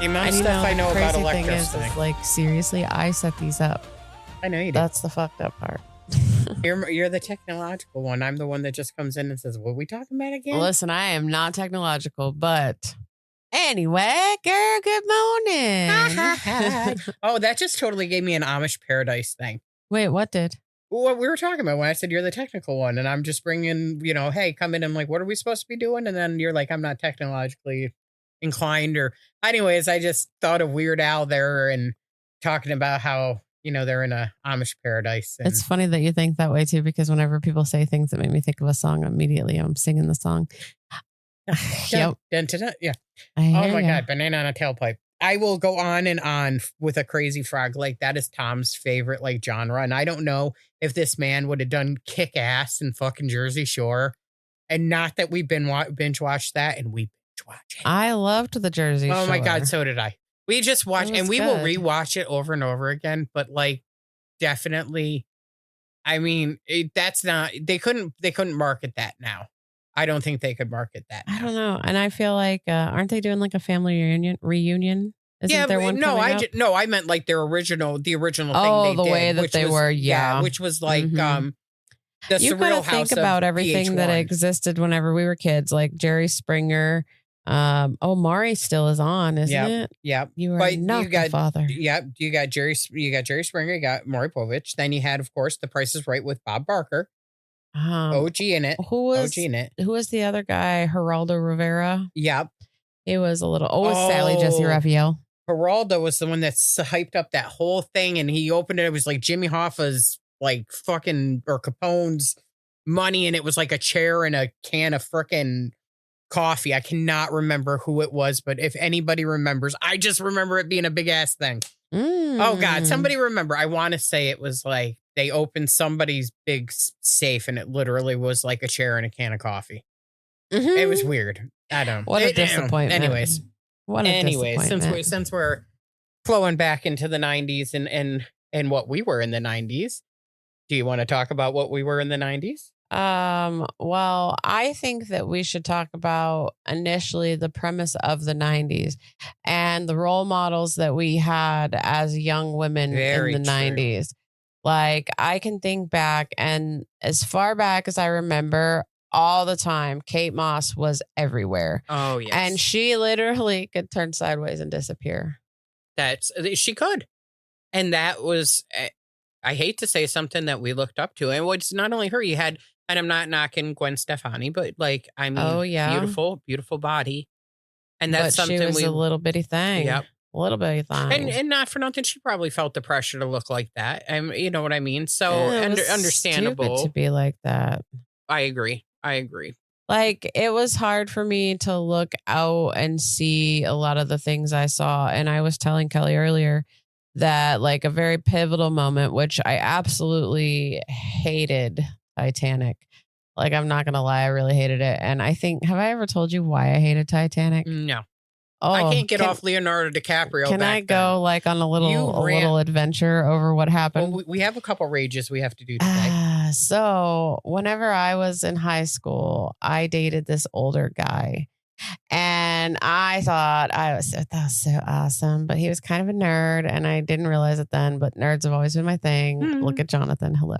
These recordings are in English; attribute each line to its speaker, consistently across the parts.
Speaker 1: The amount of stuff I know about electric
Speaker 2: is like, seriously, I set these up.
Speaker 1: I know you do.
Speaker 2: That's the fucked up part.
Speaker 1: You're the technological one. I'm the one that just comes in and says, what are we talking about again?
Speaker 2: Listen, I am not technological, but anyway, girl, good morning.
Speaker 1: Oh, that just totally gave me an Amish paradise thing.
Speaker 2: Wait, what did?
Speaker 1: What we were talking about when I said you're the technical one, and I'm just bringing, hey, come in. I'm like, what are we supposed to be doing? And then you're like, I'm not technologically inclined. Or anyways, I just thought of Weird Al there and talking about how, they're in a Amish paradise. And
Speaker 2: it's funny that you think that way too, because whenever people say things that make me think of a song, immediately I'm singing the song.
Speaker 1: Yep. Yeah. Oh my God. Banana on a tailpipe. I will go on and on with a Crazy Frog. Like, that is Tom's favorite genre. And I don't know if this man would have done Kick Ass and fucking Jersey Shore. And not that we've been binge watched that, and we binge watch it.
Speaker 2: I loved the Jersey Shore.
Speaker 1: Oh my God, so did I. We just watched, and we will rewatch it over and over again. But definitely, I mean, that's not. They couldn't market that now. I don't think they could market that now.
Speaker 2: I don't know. And I feel like, aren't they doing like a family reunion? Isn't there one?
Speaker 1: No, I meant like the original thing.
Speaker 2: Oh, the way that they were. Yeah.
Speaker 1: Which was like, the
Speaker 2: you
Speaker 1: Surreal House.
Speaker 2: Think about everything
Speaker 1: VH1.
Speaker 2: that existed whenever we were kids, like Jerry Springer. Maury still is on, isn't it?
Speaker 1: Yep.
Speaker 2: You are not the father.
Speaker 1: Yep. You got Jerry Springer, you got Maury Povich. Then you had, of course, The Price is Right with Bob Barker. OG in it.
Speaker 2: Who was the other guy? Geraldo Rivera.
Speaker 1: Yep.
Speaker 2: He was a little. Sally Jesse Raphael.
Speaker 1: Geraldo was the one that hyped up that whole thing, and he opened it. It was like Jimmy Hoffa's or Capone's money, and it was like a chair and a can of frickin' coffee. I cannot remember who it was, but if anybody remembers, I just remember it being a big ass thing. Oh God, somebody remember. I want to say it was like they opened somebody's big safe, and it literally was like a chair and a can of coffee. Mm-hmm. It was weird. I don't.
Speaker 2: What a disappointment.
Speaker 1: Anyways,
Speaker 2: disappointment.
Speaker 1: Since we're flowing back into the 90s and what we were in the 90s, do you want to talk about what we were in the 90s?
Speaker 2: Well, I think that we should talk about initially the premise of the 90s and the role models that we had as young women in the 90s. Like, I can think back, and as far back as I remember, all the time, Kate Moss was everywhere.
Speaker 1: Oh, yes.
Speaker 2: And she literally could turn sideways and disappear.
Speaker 1: She could. And that was, I hate to say, something that we looked up to. And it's not only her, you had, and I'm not knocking Gwen Stefani, but beautiful, beautiful body. And that's something
Speaker 2: she was a little bitty thing.
Speaker 1: Yep.
Speaker 2: A little bitty thing.
Speaker 1: And not for nothing, she probably felt the pressure to look like that. You know what I mean? So understandable.
Speaker 2: Stupid to be like that.
Speaker 1: I agree.
Speaker 2: Like, it was hard for me to look out and see a lot of the things I saw. And I was telling Kelly earlier that, like, a very pivotal moment, which I absolutely hated Titanic. Like, I'm not going to lie, I really hated it. And I think, have I ever told you why I hated Titanic?
Speaker 1: No. I can't get off Leonardo DiCaprio.
Speaker 2: Can I go like on a little adventure over what happened?
Speaker 1: Well, we have a couple rages we have to do today.
Speaker 2: So whenever I was in high school, I dated this older guy, and I thought that was so awesome. But he was kind of a nerd, and I didn't realize it then. But nerds have always been my thing. Look at Jonathan. Hello.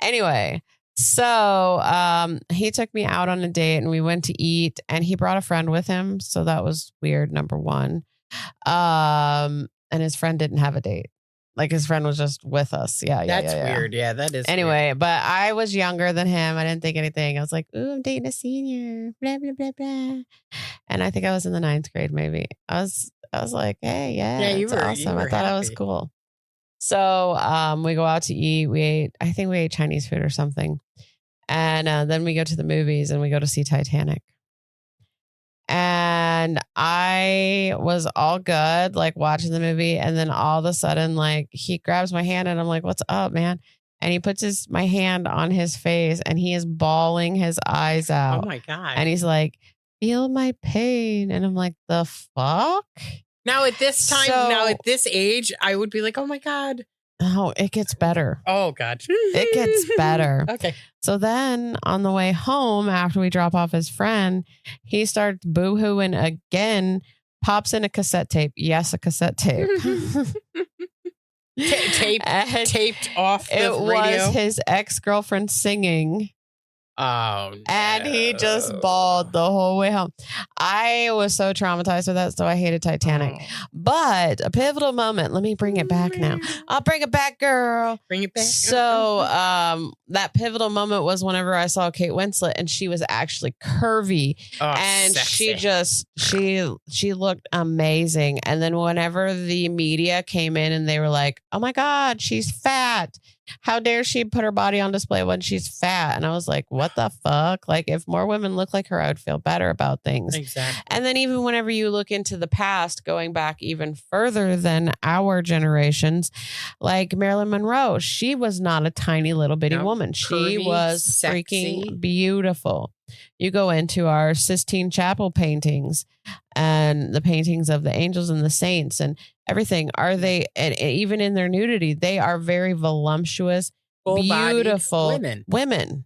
Speaker 2: Anyway. So he took me out on a date, and we went to eat, and he brought a friend with him. So that was weird, number one. And his friend didn't have a date. Like, his friend was just with us. Yeah.
Speaker 1: That's weird. Yeah, that is
Speaker 2: anyway,
Speaker 1: weird.
Speaker 2: But I was younger than him. I didn't think anything. I was like, ooh, I'm dating a senior, blah, blah, blah, blah. And I think I was in the 9th grade, maybe. I was like, hey, you were awesome. I thought I was cool. So we go out to eat. I think we ate Chinese food or something. And then we go to the movies, and we go to see Titanic. And I was all good, like, watching the movie. And then all of a sudden, like, he grabs my hand, and I'm like, what's up, man? And he puts my hand on his face, and he is bawling his eyes out.
Speaker 1: Oh my God.
Speaker 2: And he's like, feel my pain. And I'm like, the fuck?
Speaker 1: Now at this time, at this age, I would be like, oh my God.
Speaker 2: Oh, it gets better.
Speaker 1: Oh God.
Speaker 2: It gets better.
Speaker 1: Okay.
Speaker 2: So then on the way home, after we drop off his friend, he starts boo-hooing again pops in a cassette tape. Yes, a cassette tape.
Speaker 1: Taped off the
Speaker 2: it
Speaker 1: radio.
Speaker 2: Was his ex-girlfriend singing.
Speaker 1: Oh, no.
Speaker 2: And he just bawled the whole way home. I was so traumatized with that, so I hated Titanic.
Speaker 1: Oh.
Speaker 2: But a pivotal moment. Let me bring it back now. I'll bring it back, girl.
Speaker 1: Bring it back.
Speaker 2: So that pivotal moment was whenever I saw Kate Winslet, and she was actually curvy. And
Speaker 1: sexy.
Speaker 2: she looked amazing. And then whenever the media came in and they were like, oh my God, she's fat. How dare she put her body on display when she's fat? And I was like, what the fuck? Like, if more women look like her, I would feel better about things.
Speaker 1: Exactly.
Speaker 2: And then even whenever you look into the past, going back even further than our generations, like Marilyn Monroe, she was not a tiny little bitty woman. She
Speaker 1: curvy,
Speaker 2: was
Speaker 1: sexy.
Speaker 2: Freaking beautiful. You go into our Sistine Chapel paintings and the paintings of the angels and the saints and everything. Are they, and even in their nudity, they are very voluptuous, beautiful women.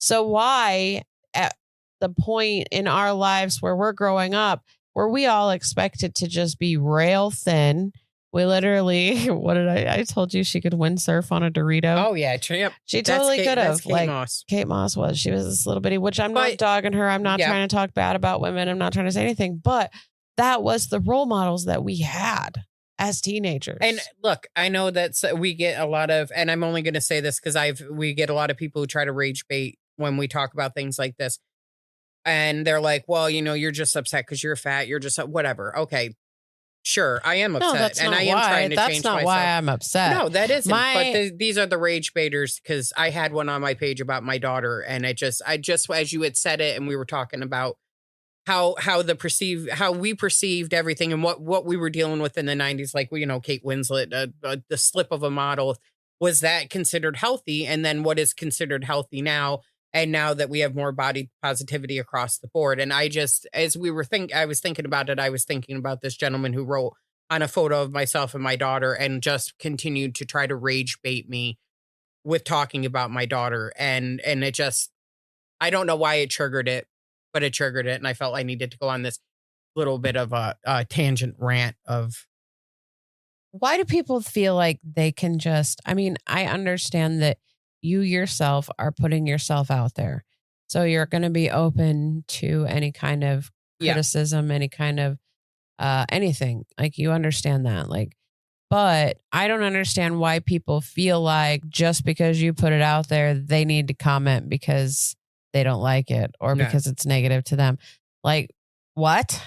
Speaker 2: So why at the point in our lives where we're growing up, were we all expected to just be rail thin? We literally, I told you she could windsurf on a Dorito.
Speaker 1: Oh, yeah. Yep.
Speaker 2: She totally could have.
Speaker 1: Kate Moss.
Speaker 2: Kate Moss was. She was this little bitty, which I'm not dogging her. I'm not trying to talk bad about women. I'm not trying to say anything. But that was the role models that we had as teenagers.
Speaker 1: And look, I know that we get a lot of, and I'm only going to say this because we get a lot of people who try to rage bait when we talk about things like this. And they're like, well, you're just upset because you're fat. You're just whatever. Okay. Sure, I am upset,
Speaker 2: that's
Speaker 1: and
Speaker 2: not
Speaker 1: I am
Speaker 2: why.
Speaker 1: trying to
Speaker 2: That's
Speaker 1: change
Speaker 2: not
Speaker 1: myself.
Speaker 2: why I'm upset.
Speaker 1: No, that isn't. But these are the rage baiters because I had one on my page about my daughter, and I just as you had said it, and we were talking about how we perceived everything and what we were dealing with in the 90s, like Kate Winslet, the slip of a model, was that considered healthy, and then what is considered healthy now. And now that we have more body positivity across the board. And I was thinking about it. I was thinking about this gentleman who wrote on a photo of myself and my daughter and just continued to try to rage bait me with talking about my daughter. And it just, I don't know why it triggered it, but it triggered it. And I felt I needed to go on this little bit of a tangent rant of.
Speaker 2: Why do people feel like they can just, I understand that you yourself are putting yourself out there. So you're going to be open to any kind of criticism, any kind of anything. Like, you understand that. Like, but I don't understand why people feel like just because you put it out there, they need to comment because they don't like it or because it's negative to them. Like, what?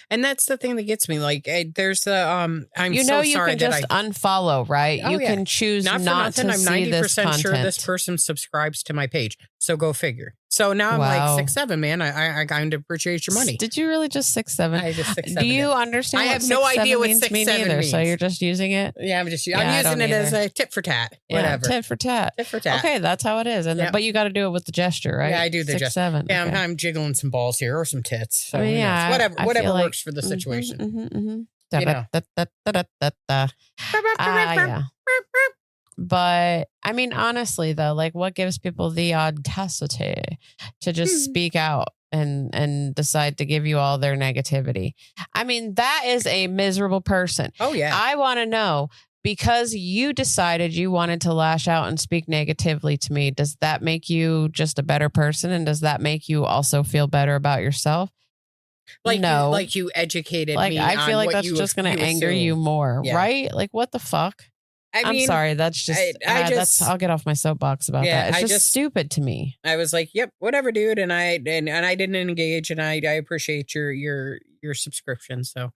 Speaker 1: And that's the thing that gets me. Like, there's I'm
Speaker 2: you
Speaker 1: so
Speaker 2: you
Speaker 1: sorry
Speaker 2: can
Speaker 1: that
Speaker 2: just unfollow, right?
Speaker 1: Oh,
Speaker 2: you can choose not to
Speaker 1: I'm
Speaker 2: see this
Speaker 1: 90%
Speaker 2: content.
Speaker 1: sure this person subscribes to my page. So go figure. So now I'm like 6'7", man. I kind of appreciate your money.
Speaker 2: Did you really just 6'7"?
Speaker 1: I just 6'7".
Speaker 2: Do you understand?
Speaker 1: I have no idea what 6'7"
Speaker 2: means. So you're just using it.
Speaker 1: Yeah, I'm using it as a tit for tat. Whatever.
Speaker 2: Tit for tat.
Speaker 1: Tit for tat.
Speaker 2: Okay, that's how it is. And but you got to do it with the gesture, right?
Speaker 1: Yeah, I do the gesture.
Speaker 2: 6'7".
Speaker 1: Yeah,
Speaker 2: okay.
Speaker 1: I'm jiggling some balls here or some tits. So
Speaker 2: whatever
Speaker 1: works for the situation.
Speaker 2: Yeah. But honestly, though, like, what gives people the audacity to just speak out and decide to give you all their negativity? That is a miserable person.
Speaker 1: Oh, yeah.
Speaker 2: I want to know, because you decided you wanted to lash out and speak negatively to me, does that make you just a better person? And does that make you also feel better about yourself?
Speaker 1: Like,
Speaker 2: no.
Speaker 1: Like you educated me.
Speaker 2: I feel like that's just going to anger you more, right? Like, what the fuck? I'm sorry. That's just, I'll get off my soapbox about that. It's just stupid to me.
Speaker 1: I was like, yep, whatever, dude. And I didn't engage, and I appreciate your subscription. So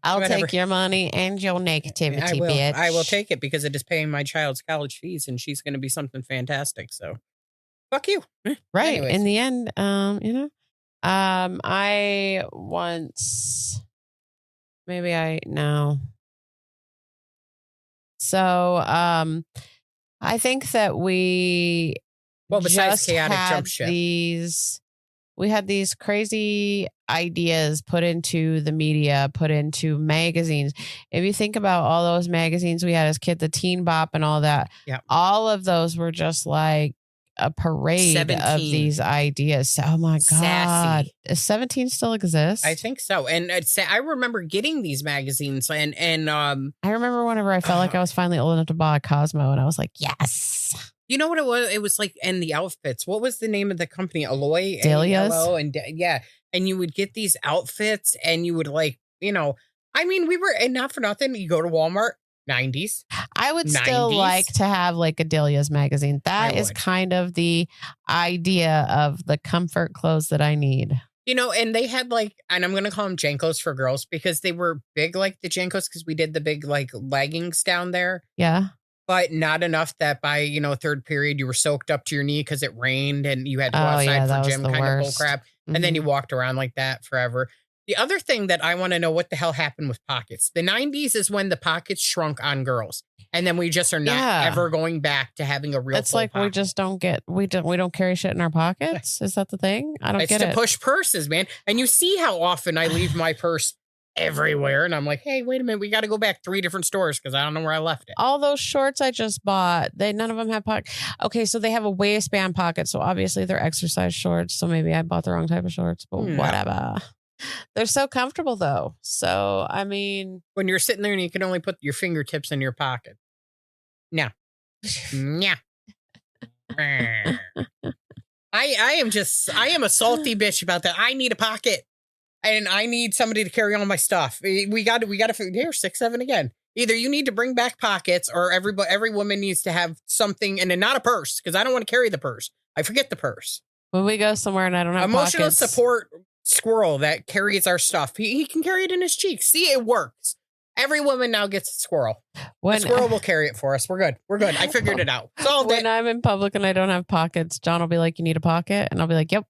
Speaker 2: I'll take your money and your negativity, bitch.
Speaker 1: I will take it because it is paying my child's college fees, and she's going to be something fantastic. So fuck you.
Speaker 2: Right.
Speaker 1: Anyways.
Speaker 2: In the end, I once, So, I think that we
Speaker 1: besides chaotic jump ship,
Speaker 2: we had these crazy ideas put into the media, put into magazines. If you think about all those magazines we had as kids, the Teen Bop and all that, all of those were just like a parade
Speaker 1: 17.
Speaker 2: of these ideas. Oh my God.
Speaker 1: Sassy.
Speaker 2: Does 17 still exist?
Speaker 1: I think so. And I remember getting these magazines and
Speaker 2: I remember whenever I felt like I was finally old enough to buy a Cosmo, and I was like, yes.
Speaker 1: you know what it was? It was like, and the outfits. What was the name of the company? Alloy?
Speaker 2: Dahlias?
Speaker 1: Yeah. And you would get these outfits and you would like, I mean, we were, and not for nothing, you go to Walmart, 90's.
Speaker 2: I would
Speaker 1: 90's.
Speaker 2: still like to have like a Dahlias magazine. That is
Speaker 1: would.
Speaker 2: kind of the idea of the comfort clothes that I need.
Speaker 1: And they had like, and I'm going to call them Jankos for girls because they were big like the Jankos because we did the big like leggings down there.
Speaker 2: Yeah.
Speaker 1: But not enough that by, third period, you were soaked up to your knee because it rained and you had to go outside for gym kind of bull crap. Mm-hmm. And then you walked around like that forever. The other thing that I want to know what the hell happened with pockets. The 90's is when the pockets shrunk on girls. And then we just are not ever going back to having a real
Speaker 2: It's like
Speaker 1: pocket.
Speaker 2: we just don't carry shit in our pockets. Is that the thing? I don't get it.
Speaker 1: It's to push purses, man. And you see how often I leave my purse everywhere. And I'm like, hey, wait a minute. We got to go back 3 different stores because I don't know where I left it.
Speaker 2: All those shorts I just bought, none of them have pockets. Okay, so they have a waistband pocket. So obviously they're exercise shorts. So maybe I bought the wrong type of shorts, but whatever. They're so comfortable though. So, I mean.
Speaker 1: When you're sitting there and you can only put your fingertips in your pocket. No. Yeah. I am a salty bitch about that. I need a pocket. And I need somebody to carry all my stuff. We got to here 6, 7 again. Either you need to bring back pockets, or every woman needs to have something, and then not a purse because I don't want to carry the purse. I forget the purse.
Speaker 2: When we go somewhere and I don't have
Speaker 1: emotional
Speaker 2: pockets.
Speaker 1: Support squirrel that carries our stuff. He can carry it in his cheeks. See, it works. Every woman now gets a squirrel. The squirrel will carry it for us. We're good. I figured it out.
Speaker 2: When I'm in public and I don't have pockets, John will be like, "You need a pocket?" And I'll be like, "Yep."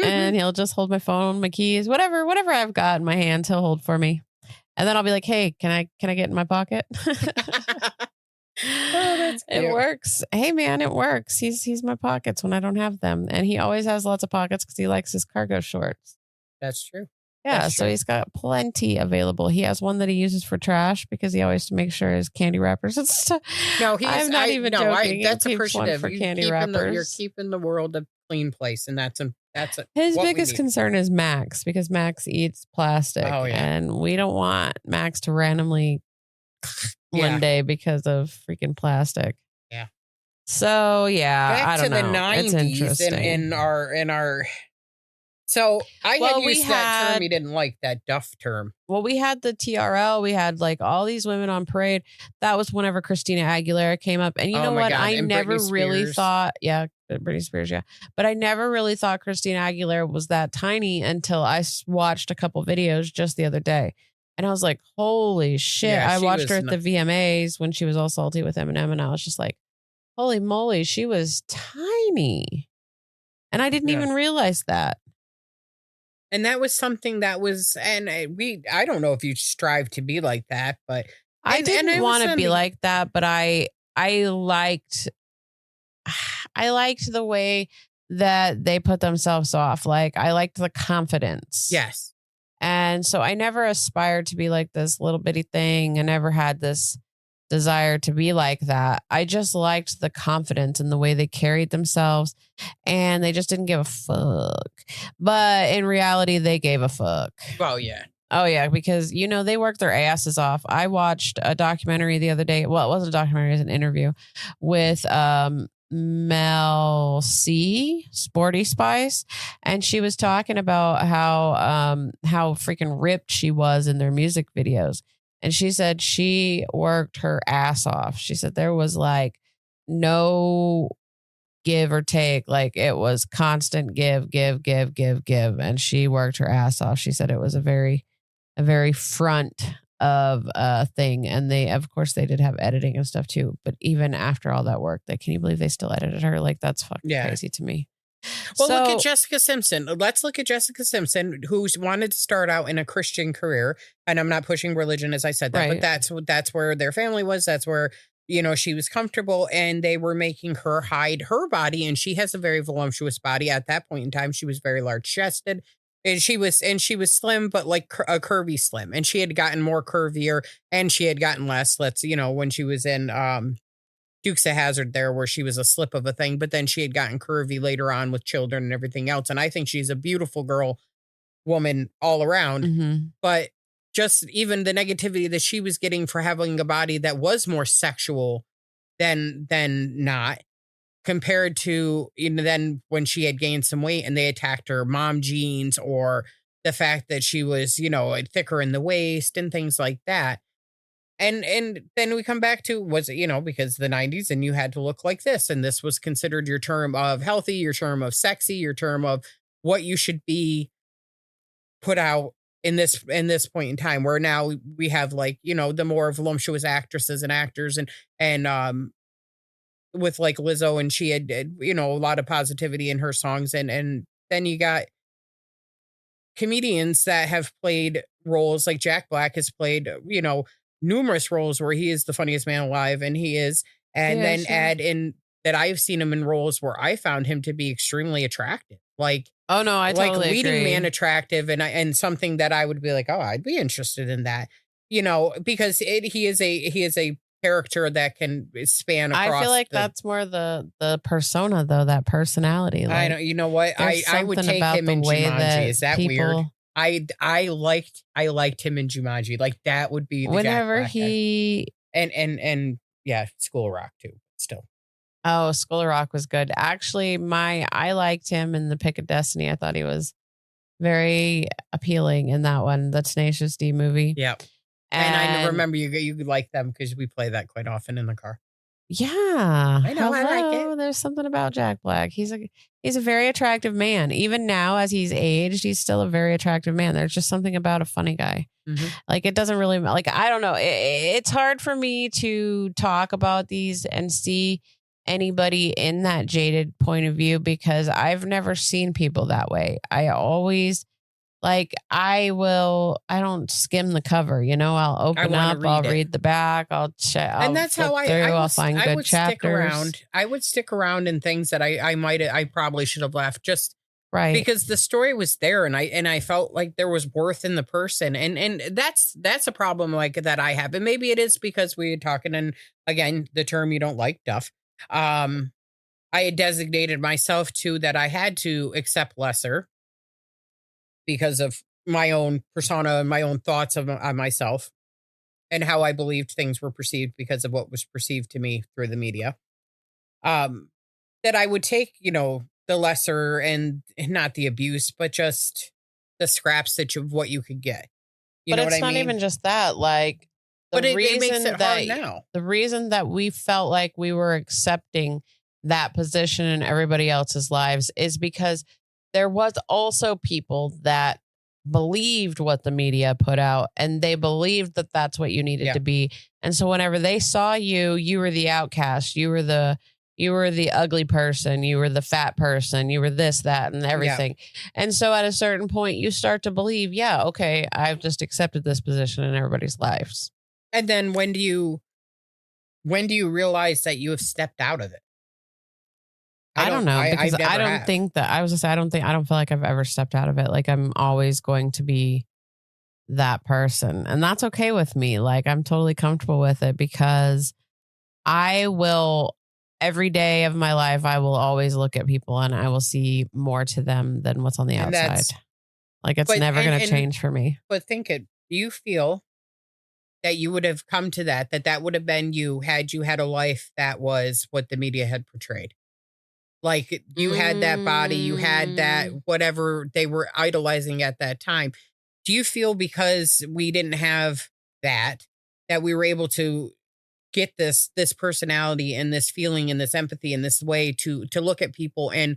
Speaker 2: And he'll just hold my phone, my keys, whatever I've got in my hands, he'll hold for me. And then I'll be like, "Hey, can I get in my pocket?"
Speaker 1: That's cute.
Speaker 2: It works. Hey man, it works. He's my pockets when I don't have them. And he always has lots of pockets because he likes his cargo shorts.
Speaker 1: That's true.
Speaker 2: Yeah,
Speaker 1: That's
Speaker 2: so
Speaker 1: true.
Speaker 2: He's got plenty available. He has one that he uses for trash because he always makes sure his candy wrappers and stuff.
Speaker 1: No,
Speaker 2: I'm not even joking.
Speaker 1: That's
Speaker 2: He keeps
Speaker 1: appreciative.
Speaker 2: one for candy wrappers.
Speaker 1: You're keeping the world a clean place, and
Speaker 2: his biggest concern is Max because Max eats plastic, and we don't want Max to randomly one day because of freaking plastic.
Speaker 1: Yeah.
Speaker 2: So
Speaker 1: back
Speaker 2: I don't know.
Speaker 1: To the 90's
Speaker 2: it's interesting.
Speaker 1: in our. So I had used that term. You didn't like that duff term.
Speaker 2: Well, we had the TRL. We had like all these women on parade. That was whenever Christina Aguilera came up. And you know what?
Speaker 1: God.
Speaker 2: I
Speaker 1: and
Speaker 2: never
Speaker 1: Britney
Speaker 2: really
Speaker 1: Spears.
Speaker 2: thought, Britney Spears, but I never really thought Christina Aguilera was that tiny until I watched a couple videos just the other day. And I was like, holy shit.
Speaker 1: Yeah,
Speaker 2: I watched her at the VMAs when she was all salty with Eminem. And I was just like, holy moly, she was tiny. And I didn't even realize that.
Speaker 1: And that was something that was, and I don't know if you strive to be like that, but
Speaker 2: I didn't want to be like that, but I liked the way that they put themselves off. Like I liked the confidence.
Speaker 1: Yes.
Speaker 2: And so I never aspired to be like this little bitty thing. I never had this desire to be like that. I just liked the confidence and the way they carried themselves, and they just didn't give a fuck. But in reality, they gave a fuck.
Speaker 1: Well, yeah.
Speaker 2: Oh, yeah, because, they worked their asses off. I watched a documentary the other day. Well, it wasn't a documentary, it was an interview with Mel C, Sporty Spice. And she was talking about how freaking ripped she was in their music videos. And she said she worked her ass off. She said there was like no give or take. Like it was constant give. And she worked her ass off. She said it was a very front of a thing. And of course they did have editing and stuff too. But even after all that work, can you believe they still edited her? Like that's fucking crazy to me.
Speaker 1: Well, look at Jessica Simpson. Let's look at Jessica Simpson, who's wanted to start out in a Christian career. And I'm not pushing religion as I said that, but that's where their family was. That's where, she was comfortable, and they were making her hide her body. And she has a very voluptuous body. At that point in time, she was very large chested. And she was slim, but like a curvy slim. And she had gotten more curvier, and she had gotten less. When she was in Dukes of Hazzard there, where she was a slip of a thing, but then she had gotten curvy later on with children and everything else. And I think she's a beautiful woman all around.
Speaker 2: Mm-hmm.
Speaker 1: But just even the negativity that she was getting for having a body that was more sexual than not, compared to, then when she had gained some weight and they attacked her mom jeans, or the fact that she was, thicker in the waist and things like that. And then we come back to, was it, because the 90s and you had to look like this, and this was considered your term of healthy, your term of sexy, your term of what you should be put out in this point in time, where now we have the more voluptuous actresses and actors and with like Lizzo, and she had a lot of positivity in her songs, and then you got comedians that have played roles, like Jack Black has played numerous roles where he is the funniest man alive, and he is, and then add in that I've seen him in roles where I found him to be extremely attractive, like,
Speaker 2: oh no, I totally
Speaker 1: leading
Speaker 2: agree.
Speaker 1: man attractive, and something that I would be like, oh, I'd be interested in that, because he is a character that can span across.
Speaker 2: I feel like that's more the persona, though, that personality. Like,
Speaker 1: I know. You know what? I would take him in Jumanji. Is that weird? I liked him in Jumanji. Like, that would be the
Speaker 2: whenever
Speaker 1: Jack Black
Speaker 2: he
Speaker 1: and yeah, School of Rock too. Still.
Speaker 2: Oh, School of Rock was good. Actually, I liked him in The Pick of Destiny. I thought he was very appealing in that one, the Tenacious D movie.
Speaker 1: Yeah. And I remember you like them because we play that quite often in the car.
Speaker 2: Yeah.
Speaker 1: I know. I like it.
Speaker 2: There's something about Jack Black. He's a very attractive man. Even now, as he's aged, he's still a very attractive man. There's just something about a funny guy.
Speaker 1: Mm-hmm.
Speaker 2: Like, it doesn't really, like, I don't know. It's hard for me to talk about these and see anybody in that jaded point of view, because I've never seen people that way. I always, like, I don't skim the cover, I'll open up, I'll read the back, I'll check.
Speaker 1: And that's how I'll find good chapters. I would stick around in things that I probably should have left, just
Speaker 2: right,
Speaker 1: because the story was there, and I felt like there was worth in the person, and that's a problem like that I have, and maybe it is because we were talking, and again, the term you don't like, Duff. I had designated myself to that I had to accept lesser because of my own persona and my own thoughts on myself and how I believed things were perceived because of what was perceived to me through the media. That I would take, the lesser and not the abuse, but just the scraps of what you could get.
Speaker 2: But it's not even just that. Like, it makes it hard now. The reason that we felt like we were accepting that position in everybody else's lives is because there was also people that believed what the media put out, and they believed that that's what you needed to be. And so whenever they saw you were the outcast, you were the ugly person, you were the fat person, you were this, that, and everything. Yeah. And so at a certain point you start to believe, okay, I've just accepted this position in everybody's lives.
Speaker 1: And then when do you realize that you have stepped out of it?
Speaker 2: I don't know, because I don't feel like I've ever stepped out of it. Like, I'm always going to be that person, and that's okay with me. Like, I'm totally comfortable with it, because I will, every day of my life, I will always look at people and I will see more to them than what's on the outside. Like, it's never going to change for me.
Speaker 1: But do you feel that you would have come to that would have been you had a life that was what the media had portrayed? Like, you had that body, you had that whatever they were idolizing at that time. Do you feel because we didn't have that we were able to get this personality and this feeling and this empathy and this way to look at people, and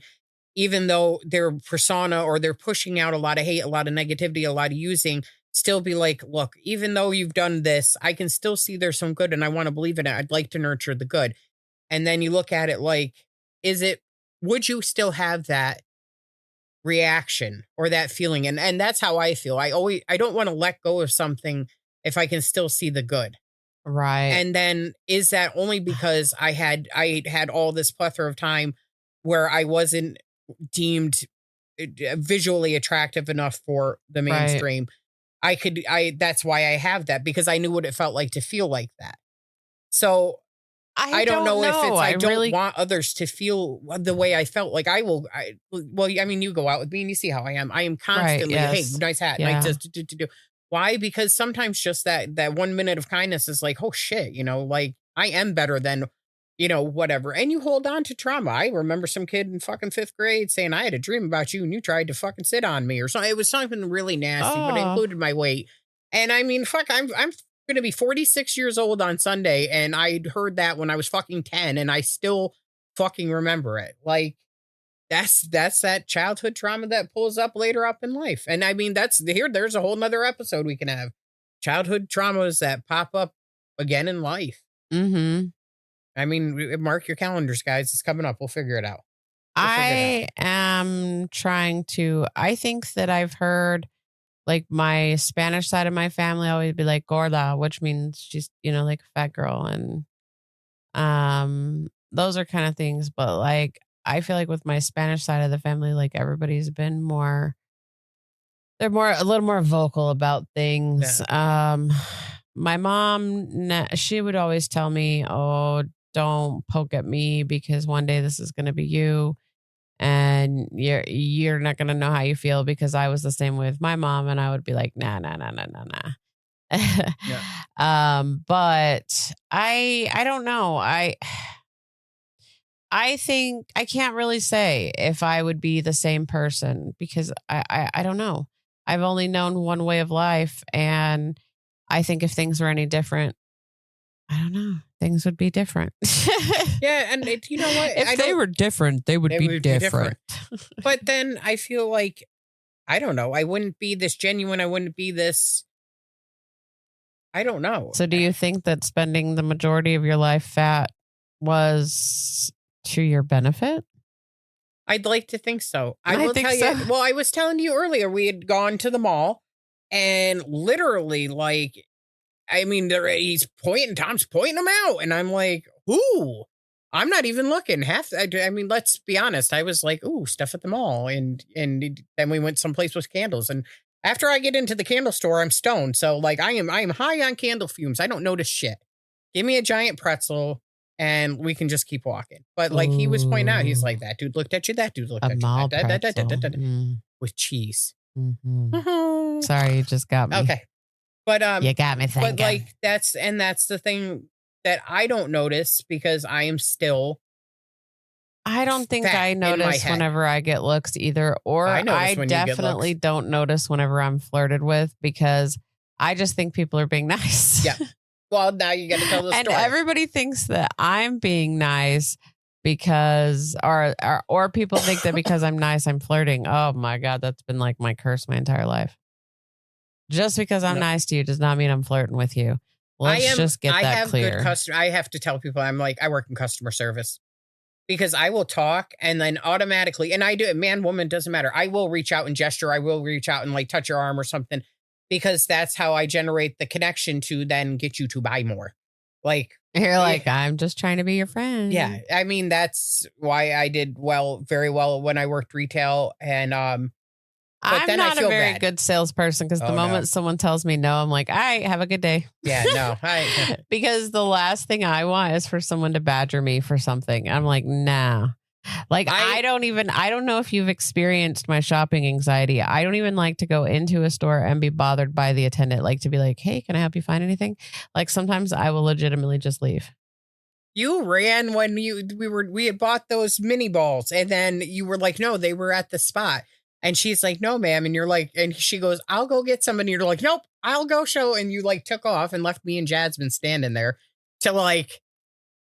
Speaker 1: even though their persona or they're pushing out a lot of hate, a lot of negativity, a lot of using, still be like, look, even though you've done this, I can still see there's some good and I want to believe in it. I'd like to nurture the good. And then you look at it like, would you still have that reaction or that feeling? And that's how I feel. I don't want to let go of something if I can still see the good.
Speaker 2: Right.
Speaker 1: And then is that only because I had all this plethora of time where I wasn't deemed visually attractive enough for the mainstream? Right. That's why I have that, because I knew what it felt like to feel like that. So I don't know if it's I don't want others to feel the way I felt. Like well, I mean, you go out with me and you see how I am. I am constantly, hey, nice hat, nice this, do. Why? Because sometimes just that 1 minute of kindness is like, oh shit, like I am better than, whatever. And you hold on to trauma. I remember some kid in fucking 5th grade saying I had a dream about you and you tried to fucking sit on me or something. It was something really nasty, but it included my weight. And I mean, fuck, I'm going to be 46 years old on Sunday, and I heard that when I was fucking 10, and I still fucking remember it. Like, that's that childhood trauma that pulls up later up in life. And I mean, there's a whole nother episode we can have. Childhood traumas that pop up again in life.
Speaker 2: Mm-hmm.
Speaker 1: I mean, mark your calendars, guys. It's coming up. We'll figure it out.
Speaker 2: I think that I've heard, like, my Spanish side of my family always be like gorda, which means she's, like a fat girl. And those are kind of things. But like, I feel like with my Spanish side of the family, like everybody's been they're a little more vocal about things. Yeah. My mom, she would always tell me, oh, don't poke at me because one day this is going to be you. And you're not going to know how you feel, because I was the same way with my mom, and I would be like, nah. Yeah. But I don't know. I think I can't really say if I would be the same person, because I don't know. I've only known one way of life, and I think if things were any different, I don't know, things would be different.
Speaker 1: Yeah, and you know what?
Speaker 2: If they were different, they would be different.
Speaker 1: But then I feel like, I don't know, I wouldn't be this genuine. I wouldn't be this, I don't know.
Speaker 2: So do you think that spending the majority of your life fat was to your benefit?
Speaker 1: I'd like to think so. I will tell you. Well, I was telling you earlier, we had gone to the mall, and literally, like, I mean, Tom's pointing them out, and I'm like, ooh, I'm not even looking. I mean, let's be honest. I was like, ooh, stuff at the mall, and then we went someplace with candles, and after I get into the candle store, I'm stoned. So like, I am high on candle fumes. I don't notice shit. Give me a giant pretzel, and we can just keep walking. But like, he was pointing out, he's like, that dude looked at you. That dude looked at you. With cheese.
Speaker 2: Mm-hmm. Sorry, you just got me.
Speaker 1: Okay. But
Speaker 2: you got me thinking.
Speaker 1: But like, that's the thing that I don't notice, because I am still.
Speaker 2: I don't think I notice whenever I get looks either, or I definitely don't notice whenever I'm flirted with, because I just think people are being nice.
Speaker 1: Yeah. Well, now you got to tell the story.
Speaker 2: And everybody thinks that I'm being nice because, or people think that because I'm nice, I'm flirting. Oh my God, that's been like my curse my entire life. Just because I'm nice to you does not mean I'm flirting with you. Let's just get that clear.
Speaker 1: I have to tell people, I'm like, I work in customer service, because I will talk and then automatically, and I do it, man, woman, doesn't matter. I will reach out and gesture. I will reach out and like touch your arm or something, because that's how I generate the connection to then get you to buy more. Like,
Speaker 2: you're like, I'm just trying to be your friend.
Speaker 1: Yeah. I mean, that's why I did very well when I worked retail. And,
Speaker 2: I'm not a very good salesperson, because the moment someone tells me no, I'm like, all right, have a good day.
Speaker 1: Yeah, no.
Speaker 2: Because the last thing I want is for someone to badger me for something. I'm like, nah. Like, I don't know if you've experienced my shopping anxiety. I don't even like to go into a store and be bothered by the attendant, like to be like, hey, can I help you find anything? Like, sometimes I will legitimately just leave.
Speaker 1: You ran when we had bought those mini balls, and then you were like, no, they were at the spot. And she's like, no, ma'am. And you're like, and she goes, I'll go get some. And you're like, nope, I'll go show. And you like took off and left me and Jasmine standing there. So like,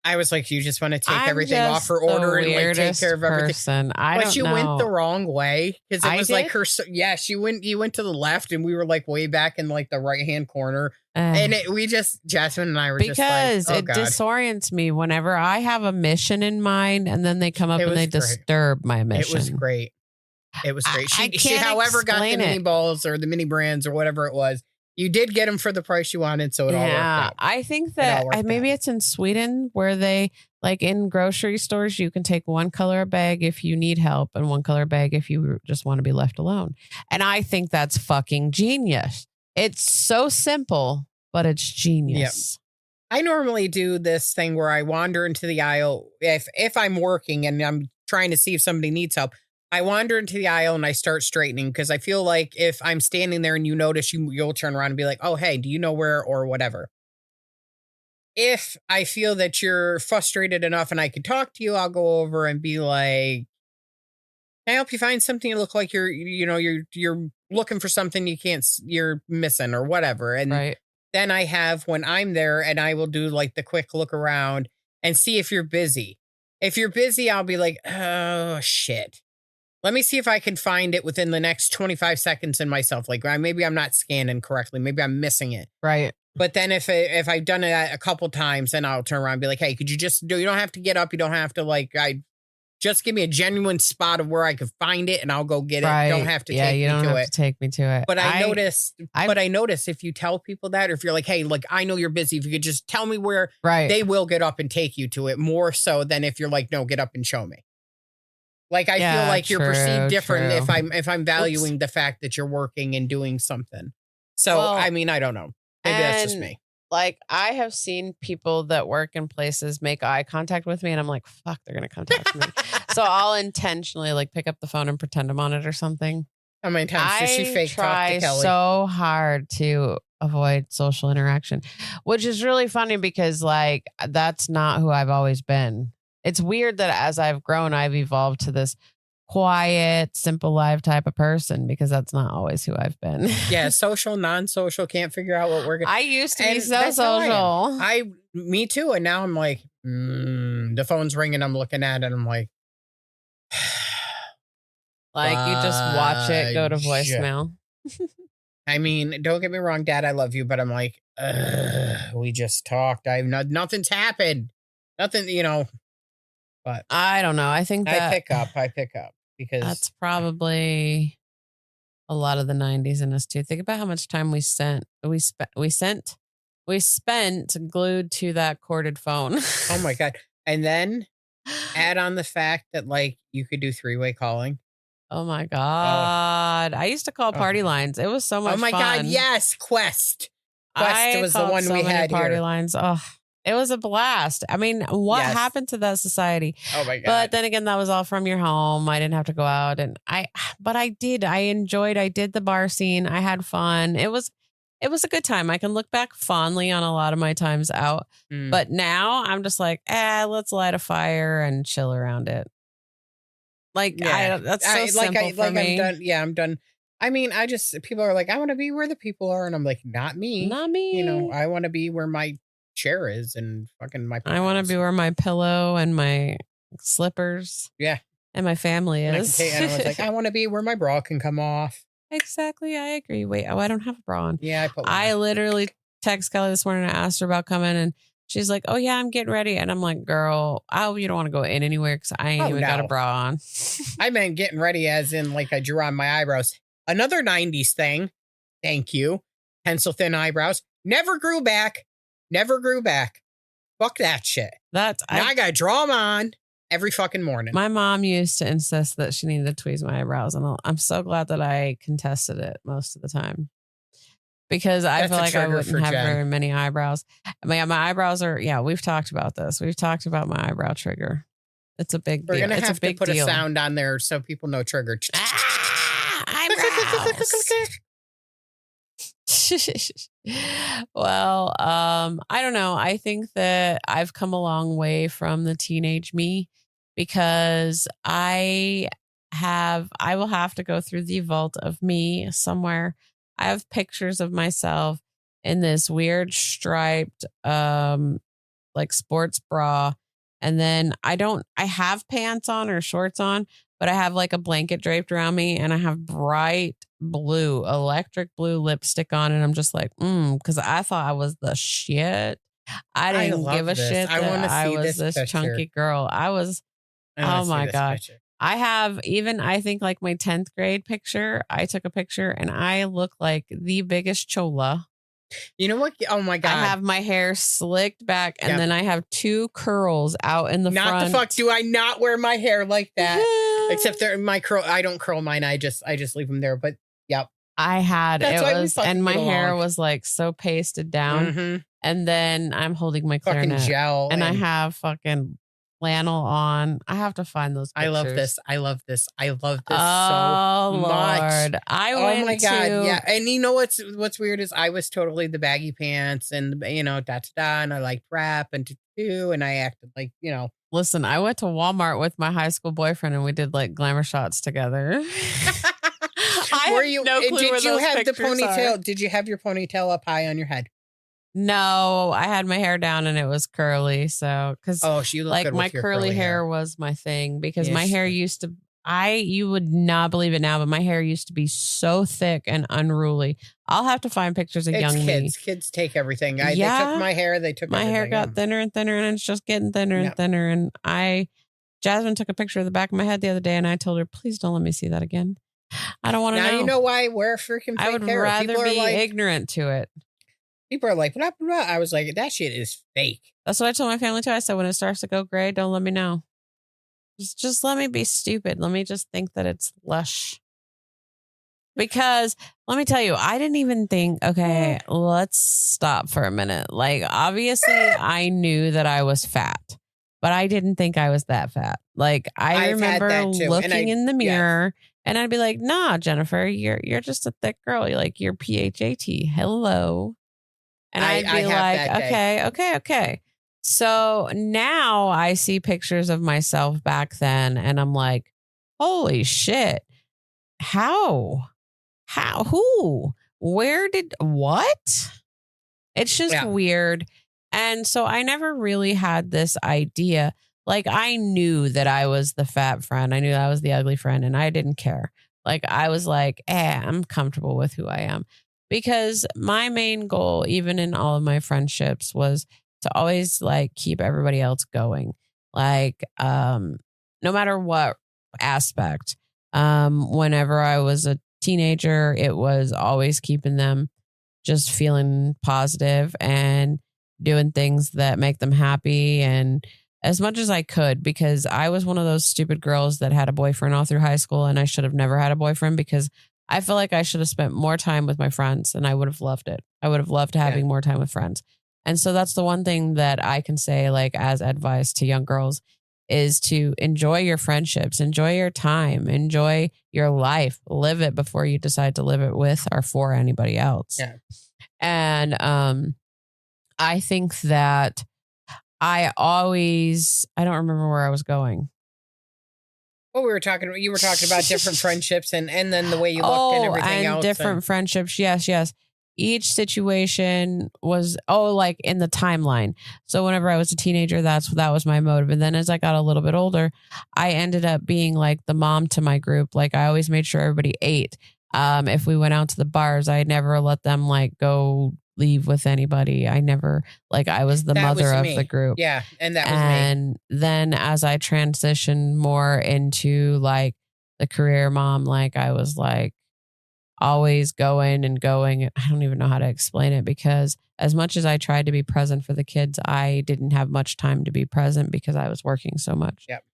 Speaker 1: I was like, you just want to take everything off her order and like take care of everything. But you went the wrong way, because it was like her. Yeah, you went to the left, and we were like way back in like the right hand corner. And Jasmine and I were just like, oh,
Speaker 2: it disorients me whenever I have a mission in mind, and then they come up and they disturb my mission.
Speaker 1: It was great. It was great. She however, got the mini balls or the mini brands or whatever it was. You did get them for the price you wanted, so it all worked out.
Speaker 2: I think that maybe it's in Sweden, where they, like, in grocery stores, you can take one color bag if you need help and one color bag if you just want to be left alone. And I think that's fucking genius. It's so simple, but it's genius.
Speaker 1: I normally do this thing where I wander into the aisle. If I'm working and I'm trying to see if somebody needs help, I wander into the aisle and I start straightening because I feel like if I'm standing there and you notice, you'll turn around and be like, oh, hey, do you know where or whatever. If I feel that you're frustrated enough and I can talk to you, I'll go over and be like, can I help you find something? You look like you're looking for something you're missing or whatever. And
Speaker 2: Right.
Speaker 1: then I have when I'm there and I will do like the quick look around and see if you're busy. If you're busy, I'll be like, oh shit. Let me see if I can find it within the next 25 seconds in myself. Like maybe I'm not scanning correctly. Maybe I'm missing it.
Speaker 2: Right.
Speaker 1: But then if I've done it a couple times, then I'll turn around and be like, hey, could you just you don't have to get up. You don't have to just give me a genuine spot of where I could find it and I'll go get it.
Speaker 2: Right.
Speaker 1: You don't have to
Speaker 2: Yeah,
Speaker 1: take
Speaker 2: you
Speaker 1: me
Speaker 2: don't
Speaker 1: to
Speaker 2: have
Speaker 1: it.
Speaker 2: to take me to it.
Speaker 1: But I notice if you tell people that, or if you're like, hey, like, I know you're busy. If you could just tell me where,
Speaker 2: Right.
Speaker 1: they will get up and take you to it more so than if you're like, no, get up and show me. Like, I feel like you're perceived different if I'm valuing the fact that you're working and doing something. So, I mean, I don't know. Maybe that's just me.
Speaker 2: Like, I have seen people that work in places make eye contact with me, and I'm like, fuck, they're going to come talk to me. So I'll intentionally like pick up the phone and pretend I'm on it or something.
Speaker 1: How many times does she fake talk to Kelly?
Speaker 2: I try so hard to avoid social interaction, which is really funny because like that's not who I've always been. It's weird that as I've grown, I've evolved to this quiet, simple life type of person because that's not always who I've been.
Speaker 1: Yeah, social, non-social, can't figure out what we're going to.
Speaker 2: I used to be so social.
Speaker 1: Me too. And now I'm like, the phone's ringing. I'm looking at it. I'm like,
Speaker 2: like you just watch it go to voicemail.
Speaker 1: I mean, don't get me wrong, Dad, I love you, but I'm like, we just talked. Nothing's happened. Nothing, but
Speaker 2: I don't know. I think that
Speaker 1: I pick up because
Speaker 2: that's probably a lot of the 90s in us too. Think about how much time we spent glued to that corded phone.
Speaker 1: Oh my God. And then add on the fact that like you could do 3-way calling.
Speaker 2: Oh my God. I used to call party lines. It was so much fun.
Speaker 1: Oh my God. Yes. Quest was the one we had
Speaker 2: party
Speaker 1: here.
Speaker 2: lines. Oh, it was a blast. I mean, what happened to that society?
Speaker 1: Oh my God.
Speaker 2: But then again, that was all from your home. I didn't have to go out but I did. I enjoyed, I did the bar scene. I had fun. It was a good time. I can look back fondly on a lot of my times out. But now I'm just like, let's light a fire and chill around it. Like, that's so simple for me.
Speaker 1: I'm done. Yeah, I'm done. I mean, people are like, I want to be where the people are. And I'm like, not me.
Speaker 2: Not me.
Speaker 1: I want to be where my chair is and fucking my
Speaker 2: I want to be where my pillow and my slippers.
Speaker 1: Yeah.
Speaker 2: And my family is.
Speaker 1: And I was like, I want to be where my bra can come off.
Speaker 2: Exactly. I agree. Wait, I don't have a bra on.
Speaker 1: Yeah,
Speaker 2: I literally text Kelly this morning and asked her about coming and she's like, oh yeah, I'm getting ready. And I'm like, girl, you don't want to go in anywhere because I ain't even got a bra on.
Speaker 1: I meant getting ready as in like I drew on my eyebrows. Another 90s thing. Thank you. Pencil thin eyebrows. Never grew back. Fuck that shit. Now I got to draw them on every fucking morning.
Speaker 2: My mom used to insist that she needed to tweeze my eyebrows. And I'm so glad that I contested it most of the time. Because I feel like I wouldn't have very many eyebrows. My eyebrows are, we've talked about this. We've talked about my eyebrow trigger. It's a big deal.
Speaker 1: We're going to have to put a sound on there so people know trigger.
Speaker 2: Eyebrows. Well, I don't know. I think that I've come a long way from the teenage me because I will have to go through the vault of me somewhere. I have pictures of myself in this weird striped, like sports bra. And then I have pants on or shorts on, but I have like a blanket draped around me and I have bright blue, electric blue lipstick on. And I'm just like, because I thought I was the shit. I didn't give a shit that I was this chunky girl. Oh my God. I have I think like my 10th grade picture, I took a picture and I look like the biggest chola.
Speaker 1: You know what? Oh my God.
Speaker 2: I have my hair slicked back and then I have 2 curls out in the front.
Speaker 1: Not the fuck do I not wear my hair like that. Except my curl. I don't curl mine. I just leave them there. But yep.
Speaker 2: I had my hair was like so pasted down. And then I'm holding my
Speaker 1: fucking
Speaker 2: clarinet.
Speaker 1: gel.
Speaker 2: And I have fucking flannel on. I have to find those pictures.
Speaker 1: I love this
Speaker 2: Oh,
Speaker 1: so much.
Speaker 2: Lord.
Speaker 1: Oh my God. Yeah. And you know what's weird is I was totally the baggy pants and, you know, and I liked rap and tutu and I acted like, you know.
Speaker 2: Listen, I went to Walmart with my high school boyfriend and we did like glamour shots together.
Speaker 1: Did you have the ponytail?
Speaker 2: Are.
Speaker 1: Did you have your ponytail up high on your head?
Speaker 2: No, I had my hair down and it was curly. So, because
Speaker 1: she looked
Speaker 2: like
Speaker 1: good
Speaker 2: my
Speaker 1: with your
Speaker 2: curly hair was my thing because my hair used to, you would not believe it now, but my hair used to be so thick and unruly. I'll have to find pictures of young me.
Speaker 1: Kids take everything. They took my hair. They took
Speaker 2: my hair got thinner and thinner and it's just getting thinner and thinner. And Jasmine took a picture of the back of my head the other day and I told her, please don't let me see that again. I don't want to know.
Speaker 1: Now you know why I wear freaking fake hair.
Speaker 2: I would rather be ignorant to it.
Speaker 1: People are like, blah, blah, blah. I was like, that shit is fake.
Speaker 2: That's what I told my family too. I said, when it starts to go gray, don't let me know. Just let me be stupid. Let me just think that it's lush. Because let me tell you, I didn't even think, okay, let's stop for a minute. Like, obviously, I knew that I was fat, but I didn't think I was that fat. Like, I remember looking in the mirror and I'd be like, nah, Jennifer, you're just a thick girl. You're like, you're PHAT. Hello. And I'd be like, okay. So now I see pictures of myself back then and I'm like, holy shit. How? Who? Where did, what? It's just weird. And so I never really had this idea. Like I knew that I was the fat friend. I knew I was the ugly friend and I didn't care. Like I was like, I'm comfortable with who I am. Because my main goal, even in all of my friendships, was to always like keep everybody else going. Like, no matter what aspect, whenever I was a teenager, it was always keeping them just feeling positive and doing things that make them happy. And as much as I could, because I was one of those stupid girls that had a boyfriend all through high school and I should have never had a boyfriend because I feel like I should have spent more time with my friends and I would have loved it. I would have loved having more time with friends. And so that's the one thing that I can say, like, as advice to young girls is to enjoy your friendships, enjoy your time, enjoy your life, live it before you decide to live it with or for anybody else.
Speaker 1: Yeah.
Speaker 2: And I think that I don't remember where I was going.
Speaker 1: Well, you were talking about different friendships and then the way you looked and everything else.
Speaker 2: Different friendships. Yes. Each situation was, like in the timeline. So whenever I was a teenager, that was my motive. And then as I got a little bit older, I ended up being like the mom to my group. Like I always made sure everybody ate. If we went out to the bars, I never let them like go leave with anybody. I never, like, I was the mother of the group.
Speaker 1: Yeah. And that was me.
Speaker 2: And then as I transitioned more into like the career mom, like I was like always going. I don't even know how to explain it because as much as I tried to be present for the kids, I didn't have much time to be present because I was working so much.
Speaker 1: Yep.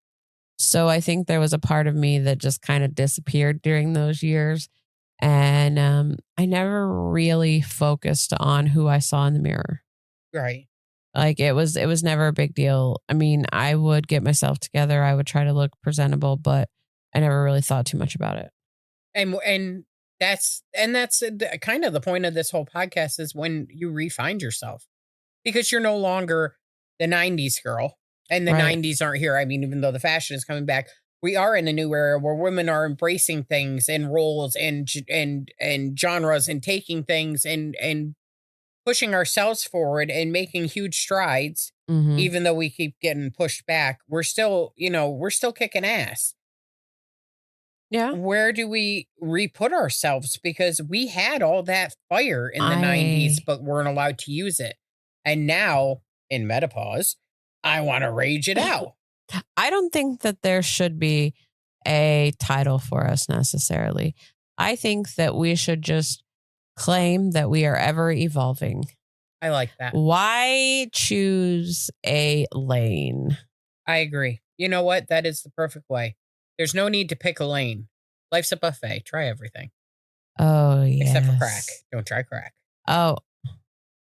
Speaker 2: So I think there was a part of me that just kind of disappeared during those years. And I never really focused on who I saw in the mirror.
Speaker 1: Right.
Speaker 2: Like it was never a big deal. I mean, I would get myself together. I would try to look presentable, but I never really thought too much about it.
Speaker 1: And that's kind of the point of this whole podcast is when you re-find yourself because you're no longer the 90s girl and the 90s aren't here. I mean, even though the fashion is coming back, we are in a new era where women are embracing things and roles and genres and taking things and pushing ourselves forward and making huge strides. Mm-hmm. Even though we keep getting pushed back, we're still kicking ass.
Speaker 2: Yeah.
Speaker 1: Where do we re-put ourselves? Because we had all that fire in the 90s, but weren't allowed to use it. And now in menopause, I want to rage it out.
Speaker 2: I don't think that there should be a title for us necessarily. I think that we should just claim that we are ever evolving.
Speaker 1: I like that.
Speaker 2: Why choose a lane?
Speaker 1: I agree. You know what? That is the perfect way. There's no need to pick a lane. Life's a buffet. Try everything.
Speaker 2: Oh, yeah.
Speaker 1: Except for crack. Don't try crack.
Speaker 2: Oh.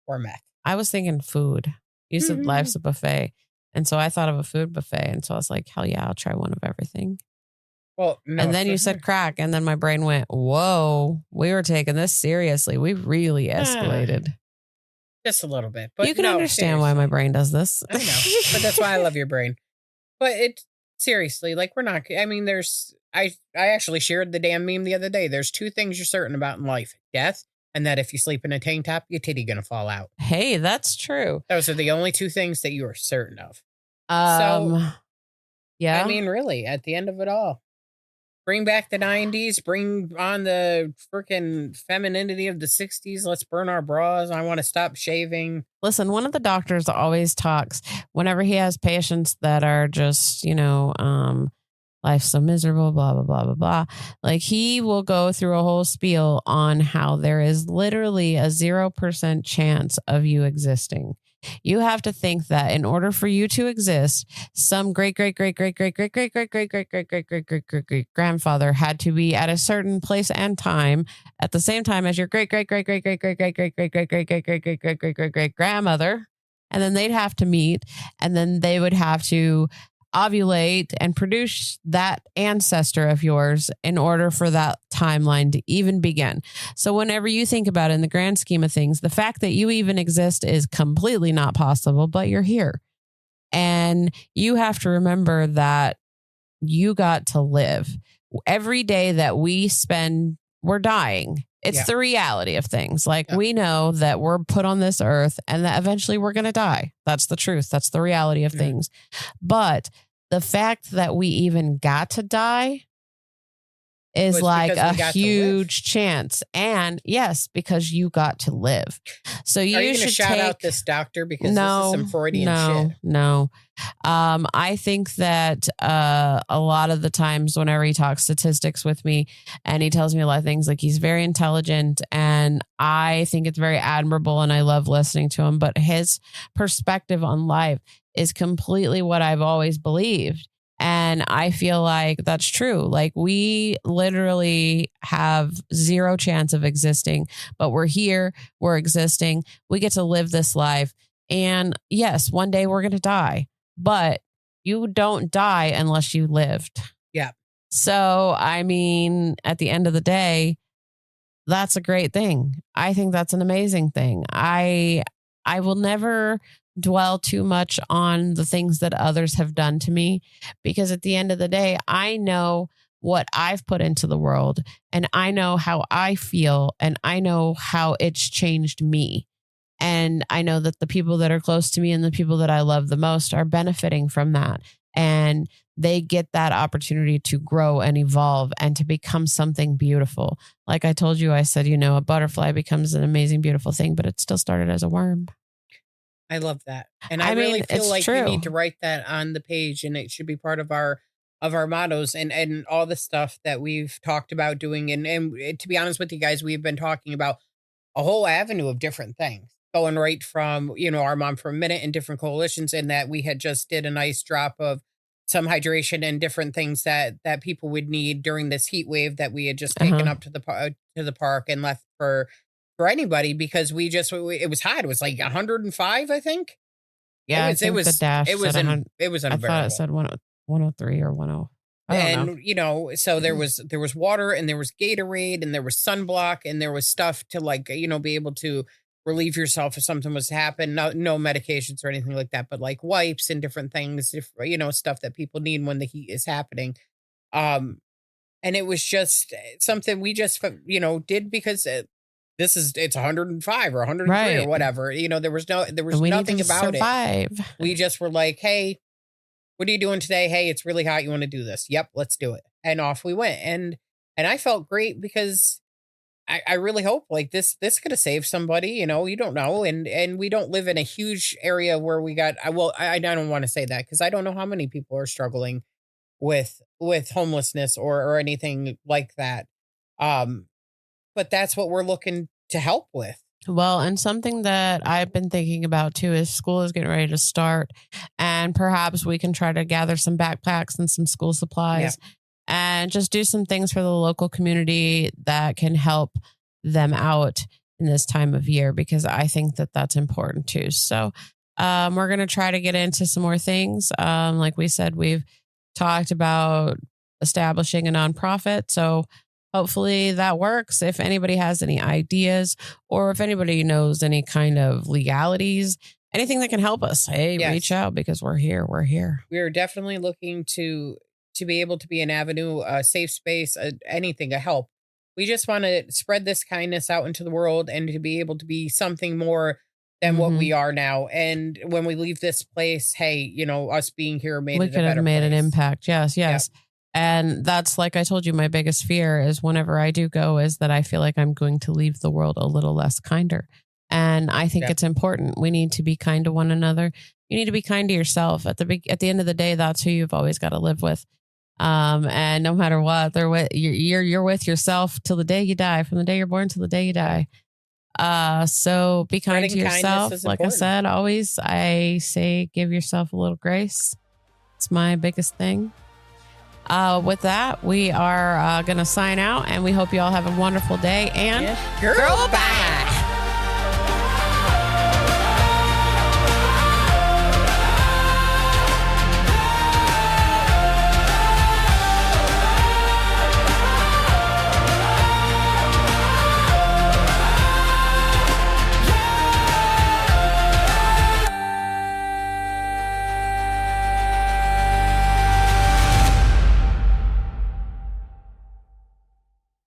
Speaker 1: Or meth.
Speaker 2: I was thinking food. You said life's a buffet. And so I thought of a food buffet. And so I was like, hell yeah, I'll try one of everything.
Speaker 1: Well, no,
Speaker 2: and then you said crack. And then my brain went, whoa, we were taking this seriously. We really escalated.
Speaker 1: Just a little bit. But
Speaker 2: you can understand why my brain does this.
Speaker 1: I know. But that's why I love your brain. But it seriously, like we're not, I mean, I actually shared the damn meme the other day. There's two things you're certain about in life: death, and that if you sleep in a tank top, your titty gonna fall out.
Speaker 2: Hey, that's true.
Speaker 1: Those are the only two things that you are certain of.
Speaker 2: Yeah.
Speaker 1: I mean, really, at the end of it all, bring back the 90s, bring on the freaking femininity of the 60s. Let's burn our bras. I want to stop shaving.
Speaker 2: Listen, one of the doctors always talks whenever he has patients that are just, life's so miserable, blah, blah, blah, blah, blah. Like he will go through a whole spiel on how there is literally a 0% chance of you existing. You have to think that in order for you to exist, some great grandfather had to be at a certain place and time at the same time as your great grandmother, and then they'd have to meet, and then they would have to ovulate and produce that ancestor of yours in order for that timeline to even begin. So whenever you think about it in the grand scheme of things, the fact that you even exist is completely not possible, but you're here. And you have to remember that you got to live. Every day that we spend, we're dying. It's the reality of things. Like we know that we're put on this earth and that eventually we're going to die. That's the truth. That's the reality of things. But the fact that we even got to die is like a huge chance. And yes, because you got to live. So you should
Speaker 1: shout out this doctor because this is some Freudian shit.
Speaker 2: No. I think that a lot of the times whenever he talks statistics with me and he tells me a lot of things, like he's very intelligent and I think it's very admirable and I love listening to him, but his perspective on life is completely what I've always believed. And I feel like that's true. Like we literally have 0 chance of existing, but we're here, we're existing, we get to live this life. And yes, one day we're going to die, but you don't die unless you lived.
Speaker 1: Yeah.
Speaker 2: So, I mean, at the end of the day, that's a great thing. I think that's an amazing thing. I will never dwell too much on the things that others have done to me, because at the end of the day, I know what I've put into the world and I know how I feel and I know how it's changed me. And I know that the people that are close to me and the people that I love the most are benefiting from that. And they get that opportunity to grow and evolve and to become something beautiful. Like I told you, I said, a butterfly becomes an amazing, beautiful thing, but it still started as a worm.
Speaker 1: I love that. And I really feel like we need to write that on the page, and it should be part of our mottos and all the stuff that we've talked about doing. And to be honest with you guys, we've been talking about a whole avenue of different things, going right from, our Mom for a Minute and different coalitions, and that we had just did a nice drop of some hydration and different things that people would need during this heat wave that we had just taken up to the park and left for anybody, because it was hot. It was like 105, I think.
Speaker 2: Yeah,
Speaker 1: it was unbearable.
Speaker 2: I thought it said 103 or 10.
Speaker 1: And so there was water and there was Gatorade and there was sunblock and there was stuff to be able to relieve yourself if something was to happen. No medications or anything like that, but like wipes and different things, stuff that people need when the heat is happening. And it was just something we just, did because it's 105 or 103 or whatever. There was nothing about it. We just were like, hey, what are you doing today? Hey, it's really hot. You want to do this? Yep, let's do it. And off we went. And I felt great because I really hope like this could have saved somebody, you don't know. And we don't live in a huge area where we got, I don't want to say that because I don't know how many people are struggling with homelessness or anything like that. But that's what we're looking to help with.
Speaker 2: Well, and something that I've been thinking about too is school is getting ready to start, and perhaps we can try to gather some backpacks and some school supplies and just do some things for the local community that can help them out in this time of year, because I think that that's important too. So we're going to try to get into some more things. Like we said, we've talked about establishing a nonprofit. So hopefully that works. If anybody has any ideas, or if anybody knows any kind of legalities, anything that can help us, hey, reach out, because we're here.
Speaker 1: We're definitely looking to be able to be an avenue, a safe space, anything to help. We just want to spread this kindness out into the world and to be able to be something more than what we are now. And when we leave this place, hey, you know, us being here made it a better place. We could have made
Speaker 2: an impact. Yes. Yep. And that's, like I told you, my biggest fear is whenever I do go is that I feel like I'm going to leave the world a little less kinder. And I think it's important. We need to be kind to one another. You need to be kind to yourself. At the end of the day, that's who you've always got to live with. And no matter what, you're with yourself till the day you die, from the day you're born till the day you die. So be kind to yourself. Like I said, always, I say, give yourself a little grace. It's my biggest thing. With that, we are going to sign out, and we hope you all have a wonderful day, and
Speaker 1: girl, bye.